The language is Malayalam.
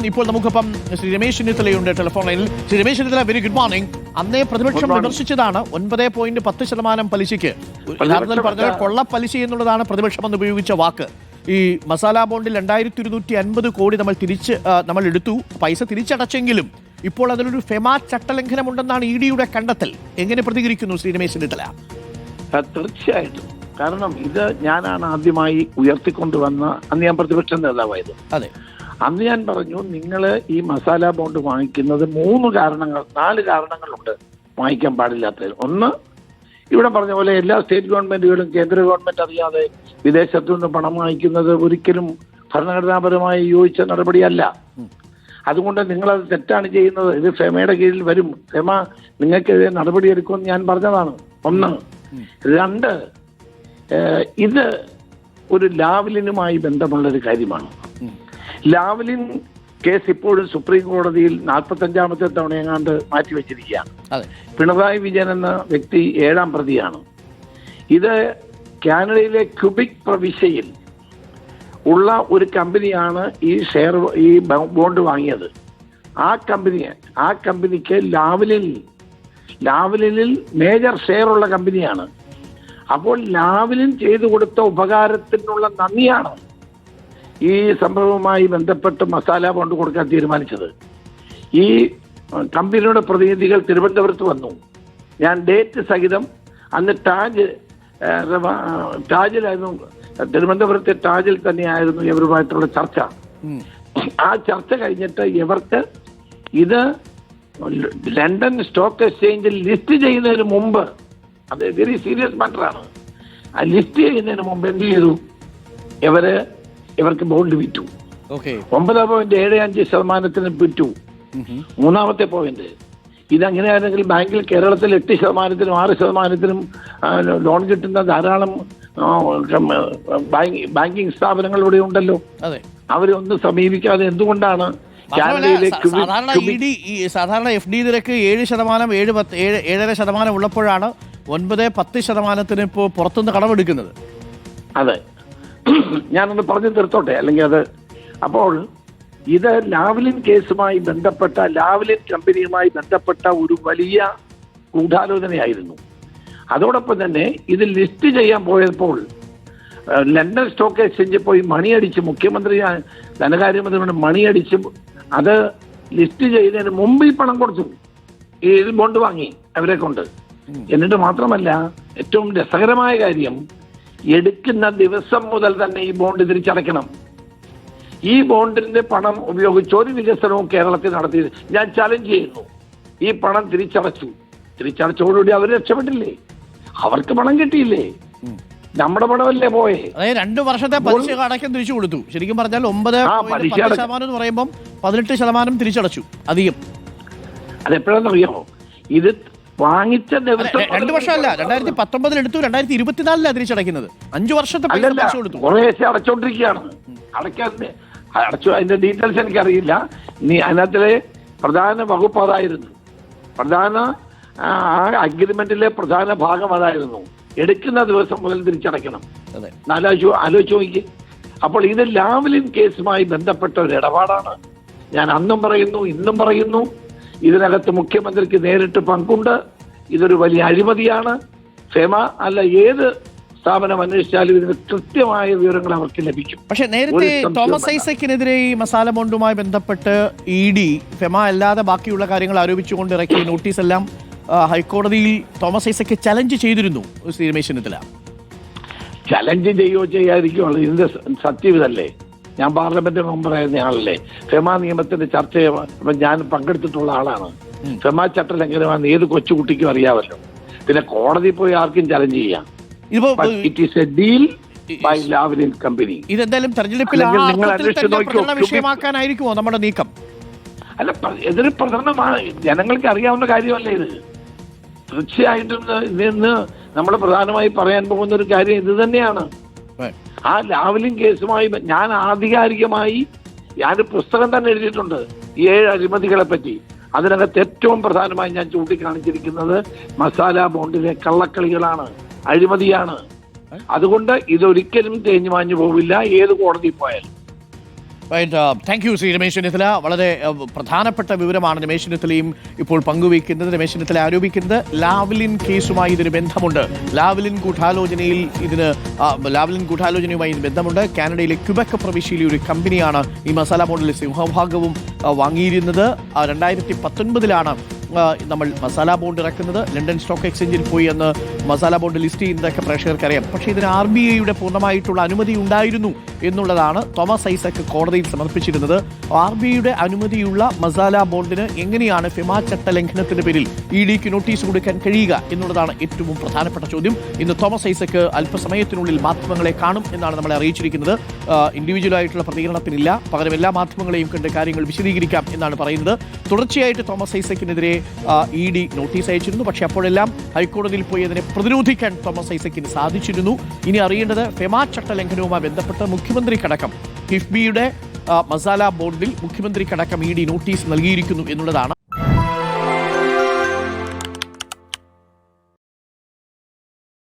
ഇപ്പോൾ നമുക്കിപ്പം ശ്രീ രമേശ് ചെന്നിത്തലയുണ്ട് ടെലിഫോൺ ലൈനിൽ. Shri Ramesh Chennithala, very good morning. അന്നേ പ്രതിപക്ഷം വിമർശിച്ചതാണ് 9.10% പലിശയ്ക്ക്. യഥാർത്ഥത്തിൽ പറഞ്ഞാൽ കൊള്ളപ്പലിശ എന്നുള്ളതാണ് പ്രതിപക്ഷം അന്ന് ഉപയോഗിച്ച വാക്ക്. ഈ മസാല ബോണ്ടിൽ 2250 കോടി നമ്മൾ എടുത്തു, പൈസ തിരിച്ചടച്ചെങ്കിലും ഇപ്പോൾ അതിലൊരു ഫെമ ചട്ടലംഘനമുണ്ടെന്നാണ് ഇ ഡിയുടെ കണ്ടെത്തൽ. എങ്ങനെ പ്രതികരിക്കുന്നു ശ്രീ രമേശ് ചെന്നിത്തല? തീർച്ചയായിട്ടും. കാരണം ഇത് ഞാനാണ് ആദ്യമായി ഉയർത്തിക്കൊണ്ടുവന്ന, അന്ന് ഞാൻ പ്രതിപക്ഷ നേതാവായത്. അതെ, അന്ന് ഞാൻ പറഞ്ഞു, നിങ്ങൾ ഈ മസാല ബോണ്ട് വാങ്ങിക്കുന്നത് 4 കാരണങ്ങളുണ്ട് വാങ്ങിക്കാൻ പാടില്ലാത്തത്. ഒന്ന്, ഇവിടെ പറഞ്ഞ പോലെ എല്ലാ സ്റ്റേറ്റ് ഗവൺമെന്റുകളും കേന്ദ്ര ഗവൺമെന്റ് അറിയാതെ വിദേശത്തു നിന്ന് പണം വാങ്ങിക്കുന്നത് ഒരിക്കലും ഭരണഘടനാപരമായി യോജിച്ച നടപടിയല്ല. അതുകൊണ്ട് നിങ്ങളത് തെറ്റാണ് ചെയ്യുന്നത്. ഇത് ഫെമയുടെ കീഴിൽ വരും. ഫെമ നിങ്ങൾക്കെതിരെ നടപടിയെടുക്കുമെന്ന് ഞാൻ പറഞ്ഞതാണ്. ഒന്ന്. 2, ഇത് ഒരു ലാവ്ലിനുമായി ബന്ധമുള്ളൊരു കാര്യമാണ്. ലാവ്ലിൻ കേസ് ഇപ്പോഴും സുപ്രീം കോടതിയിൽ 45ാമത്തെ തവണ എങ്ങാണ്ട് മാറ്റിവെച്ചിരിക്കുകയാണ്. പിണറായി വിജയൻ എന്ന വ്യക്തി 7ാം പ്രതിയാണ്. ഇത് കാനഡയിലെ ക്യൂബിക് പ്രവിശ്യയിൽ ഉള്ള ഒരു കമ്പനിയാണ് ഈ ബോണ്ട് വാങ്ങിയത്. ആ കമ്പനിക്ക് ലാവ്ലിനിൽ മേജർ ഷെയർ ഉള്ള കമ്പനിയാണ്. അപ്പോൾ ലാവ്ലിൻ ചെയ്തു കൊടുത്ത ഉപകാരത്തിനുള്ള നന്ദിയാണ് ഈ സംഭവവുമായി ബന്ധപ്പെട്ട് മസാല ബോണ്ട് കൊടുക്കാൻ തീരുമാനിച്ചത്. ഈ കമ്പനിയുടെ പ്രതിനിധികൾ തിരുവനന്തപുരത്ത് വന്നു. ഞാൻ ഡേറ്റ് സഹിതം അന്ന് ടാജിലായിരുന്നു, തിരുവനന്തപുരത്തെ ടാജിൽ തന്നെയായിരുന്നു ഇവരുമായിട്ടുള്ള ചർച്ച. ആ ചർച്ച കഴിഞ്ഞിട്ട് ഇവർക്ക് ഇത് ലണ്ടൻ സ്റ്റോക്ക് എക്സ്ചേഞ്ചിൽ ലിസ്റ്റ് ചെയ്യുന്നതിന് മുമ്പ്, അത് വെരി സീരിയസ് മാറ്ററാണ്, ആ ലിസ്റ്റ് ചെയ്യുന്നതിന് മുമ്പ് എന്ത് ചെയ്തു? ഇവർക്ക് ബോണ്ട് വിറ്റു. 9.75% വിറ്റു. 3ാമത്തെ പോയിന്റ്, ഇതങ്ങനെയാണെങ്കിൽ ബാങ്കിൽ കേരളത്തിൽ 8%-നും 6%-നും ലോൺ കിട്ടുന്ന ധാരാളം ബാങ്കിങ് സ്ഥാപനങ്ങൾ ഇവിടെ ഉണ്ടല്ലോ. അവരൊന്ന് സമീപിക്കാതെ എന്തുകൊണ്ടാണ് സാധാരണ FD നിരക്ക് 7%, 7.5% ഉള്ളപ്പോഴാണ് 9-10% ഇപ്പോൾ പുറത്തുനിന്ന് കടമെടുക്കുന്നത്? അതെ, ഞാനൊന്ന് പറഞ്ഞു തീർത്തോട്ടെ, അല്ലെങ്കിൽ അത്. അപ്പോൾ ഇത് ലാവ്ലിൻ കേസുമായി ബന്ധപ്പെട്ട, ലാവ്ലിൻ കമ്പനിയുമായി ബന്ധപ്പെട്ട ഒരു വലിയ ഗൂഢാലോചനയായിരുന്നു. അതോടൊപ്പം തന്നെ ഇത് ലിസ്റ്റ് ചെയ്യാൻ പോയപ്പോൾ ലണ്ടൻ സ്റ്റോക്ക് എക്സ്ചേഞ്ചിൽ പോയി മണിയടിച്ച്, മുഖ്യമന്ത്രി ധനകാര്യമന്ത്രിയോട് മണിയടിച്ച് അത് ലിസ്റ്റ് ചെയ്തതിന് മുമ്പ് ഈ പണം കൊടുത്തു, ഈ ബോണ്ട് വാങ്ങി അവരെ കൊണ്ട്. എന്നിട്ട് മാത്രമല്ല, ഏറ്റവും രസകരമായ കാര്യം, എടുക്കുന്ന ദിവസം മുതൽ തന്നെ ഈ ബോണ്ട് തിരിച്ചടയ്ക്കണം. ഈ ബോണ്ടിന്റെ പണം ഉപയോഗിച്ച് ഒരു വികസനവും കേരളത്തിൽ നടത്തി ഞാൻ ചലഞ്ച് ചെയ്യുന്നു. ഈ പണം തിരിച്ചടച്ചോടുകൂടി അവർ രക്ഷപ്പെട്ടില്ലേ? അവർക്ക് പണം കിട്ടിയില്ലേ? നമ്മുടെ പണമല്ലേ പോയെ? അതായത് 2 വർഷത്തെ പലിശ അടക്കം തിരിച്ചു കൊടുത്തു. ശരിക്കും പറഞ്ഞാൽ 9% എന്ന് പറയുമ്പോൾ 18% തിരിച്ചടച്ചു അധികം. അതെപ്പോഴാണെന്നറിയാമോ? ഇത് വാങ്ങിച്ച ദിവസം 2 വർഷമല്ല, 2019 എടുത്തു, 2024 തിരിച്ചടയ്ക്കുന്നത്. 5 വർഷത്തെ പലിശ കൊടുത്തു. കുറേശ്ശെ അടച്ചോണ്ടിരിക്കുകയാണ്. അടച്ചു. അതിന്റെ ഡീറ്റെയിൽസ് എനിക്കറിയില്ല. അതിനകത്തിലെ പ്രധാന വകുപ്പ് അതായിരുന്നു, ആ അഗ്രിമെന്റിലെ പ്രധാന ഭാഗം അതായിരുന്നു. എടുക്കുന്ന ദിവസം മുതൽ തിരിച്ചടയ്ക്കണം. ആലോചിച്ച് നോക്കി. അപ്പോൾ ഇത് ലാവ്ലിൻ കേസുമായി ബന്ധപ്പെട്ട ഒരു ഇടപാടാണ്. ഞാൻ അന്നും പറയുന്നു, ഇന്നും പറയുന്നു, ഇതിനകത്ത് മുഖ്യമന്ത്രിക്ക് നേരിട്ട് പങ്കുണ്ട്. ഇതൊരു വലിയ അഴിമതിയാണ്. ഫെമ അല്ല, ഏത് സ്ഥാപനം അന്വേഷിച്ചാലും ഇതിന് കൃത്യമായ വിവരങ്ങൾ അവർക്ക് ലഭിക്കും. പക്ഷേ നേരത്തെ തോമസ് ഐസക്കിനെതിരെ ഈ മസാല ബോണ്ടുമായി ബന്ധപ്പെട്ട് ED ഫെമ അല്ലാതെ ബാക്കിയുള്ള കാര്യങ്ങൾ ആരോപിച്ചുകൊണ്ട് ഇറക്കിയ നോട്ടീസ് എല്ലാം ഹൈക്കോടതിയിൽ തോമസ് ഐസക്ക് ചലഞ്ച് ചെയ്തിരുന്നു. ശ്രീ രമേശ് ചെന്നിത്തല ചലഞ്ച് ചെയ്യാതിരിക്കുമോ? ഇതിന്റെ സത്യം ഇതല്ലേ? ഞാൻ പാർലമെന്റ് മെമ്പറായിരുന്ന ആളല്ലേ? ഫെമ നിയമത്തിന്റെ ചർച്ച ഞാൻ പങ്കെടുത്തിട്ടുള്ള ആളാണ്. ഫെമ ചട്ടലംഘനമാണെന്ന് ഏത് കൊച്ചുകുട്ടിക്കും അറിയാമല്ലോ. പിന്നെ കോടതി പോയി ആർക്കും ചലഞ്ച് ചെയ്യാം. It is a deal by Lavalin company. ഇതെന്തായാലും തെരഞ്ഞെടുപ്പിൽ വിഷയമാക്കാനായിരിക്കുമോ നമ്മുടെ നീക്കം? അല്ല, ഇതൊരു പ്രചരണമാണ്. ജനങ്ങൾക്ക് അറിയാവുന്ന കാര്യമല്ലേ ഇത്? തീർച്ചയായിട്ടും ഇന്ന് നമ്മൾ പ്രധാനമായി പറയാൻ പോകുന്ന ഒരു കാര്യം ഇത് തന്നെയാണ്. ആ ലാവ്ലിൻ കേസുമായി ഞാൻ ആധികാരികമായി ഞാനൊരു പുസ്തകം തന്നെ എഴുതിയിട്ടുണ്ട്, 7 അഴിമതികളെ പറ്റി. അതിനകത്ത് ഏറ്റവും പ്രധാനമായി ഞാൻ ചൂണ്ടിക്കാണിച്ചിരിക്കുന്നത് മസാല ബോണ്ടിലെ കള്ളക്കളികളാണ്, അഴിമതിയാണ്. അതുകൊണ്ട് ഇതൊരിക്കലും തേഞ്ഞു മാഞ്ഞു പോവില്ല, ഏത് കോടതി പോയാലും. Thank you Shri Ramesh Chennithala. വളരെ പ്രധാനപ്പെട്ട വിവരമാണ് രമേശ് ചെന്നിത്തലയും ഇപ്പോൾ പങ്കുവയ്ക്കുന്നത്. രമേശ് ചെന്നിത്തല ആരോപിക്കുന്നത് ലാവ്ലിൻ കേസുമായി ഇതിന് ബന്ധമുണ്ട്. ലാവ്ലിൻ ഗൂഢാലോചനയുമായി ഇത് ബന്ധമുണ്ട്. കാനഡയിലെ ക്യുബെക് പ്രവിശ്യയിലെ ഒരു കമ്പനിയാണ് ഈ മസാല ബോണ്ടിലെ സിംഹഭാഗവും വാങ്ങിയിരുന്നത്. 2019 നമ്മൾ മസാല ബോണ്ട് ഇറക്കുന്നത്. ലണ്ടൻ സ്റ്റോക്ക് എക്സ്ചേഞ്ചിൽ പോയി അന്ന് മസാല ബോണ്ട് ലിസ്റ്റ് ചെയ്യുന്നതൊക്കെ പ്രേക്ഷകർക്കറിയാം. പക്ഷേ ഇതിന് RBIയുടെ പൂർണ്ണമായിട്ടുള്ള അനുമതി ഉണ്ടായിരുന്നു എന്നുള്ളതാണ് തോമസ് ഐസക് കോടതിയിൽ സമർപ്പിച്ചിരുന്നത്. RBIയുടെ അനുമതിയുള്ള മസാല ബോണ്ടിന് എങ്ങനെയാണ് ഫെമ ചട്ടലംഘനത്തിന്റെ പേരിൽ EDക്ക് നോട്ടീസ് കൊടുക്കാൻ കഴിയുക എന്നുള്ളതാണ് ഏറ്റവും പ്രധാനപ്പെട്ട ചോദ്യം. ഇന്ന് തോമസ് ഐസക് അല്പസമയത്തിനുള്ളിൽ മാധ്യമങ്ങളെ കാണും എന്നാണ് നമ്മളെ അറിയിച്ചിരിക്കുന്നത്. ഇൻഡിവിജ്വലായിട്ടുള്ള പ്രതികരണത്തിനില്ല, പകരം എല്ലാ മാധ്യമങ്ങളെയും കണ്ട് കാര്യങ്ങൾ വിശദീകരിക്കാം എന്നാണ് പറയുന്നത്. തുടർച്ചയായിട്ട് തോമസ് ഐസക്കിനെതിരെ ED നോട്ടീസ് അയച്ചിരുന്നു. പക്ഷേ അപ്പോഴെല്ലാം ഹൈക്കോടതിയിൽ പോയി അതിനെ പ്രതിരോധിക്കാൻ തോമസ് ഐസക്കിന് സാധിച്ചിരുന്നു. ഇനി അറിയേണ്ടത് ഫെമ ചട്ടലംഘനവുമായി ബന്ധപ്പെട്ട് മുഖ്യമന്ത്രിക്കടക്കം കിഫ്ബിയുടെ മസാല ബോർഡിൽ മുഖ്യമന്ത്രിക്കടക്കം ED നോട്ടീസ് നൽകിയിരിക്കുന്നു എന്നുള്ളതാണ്.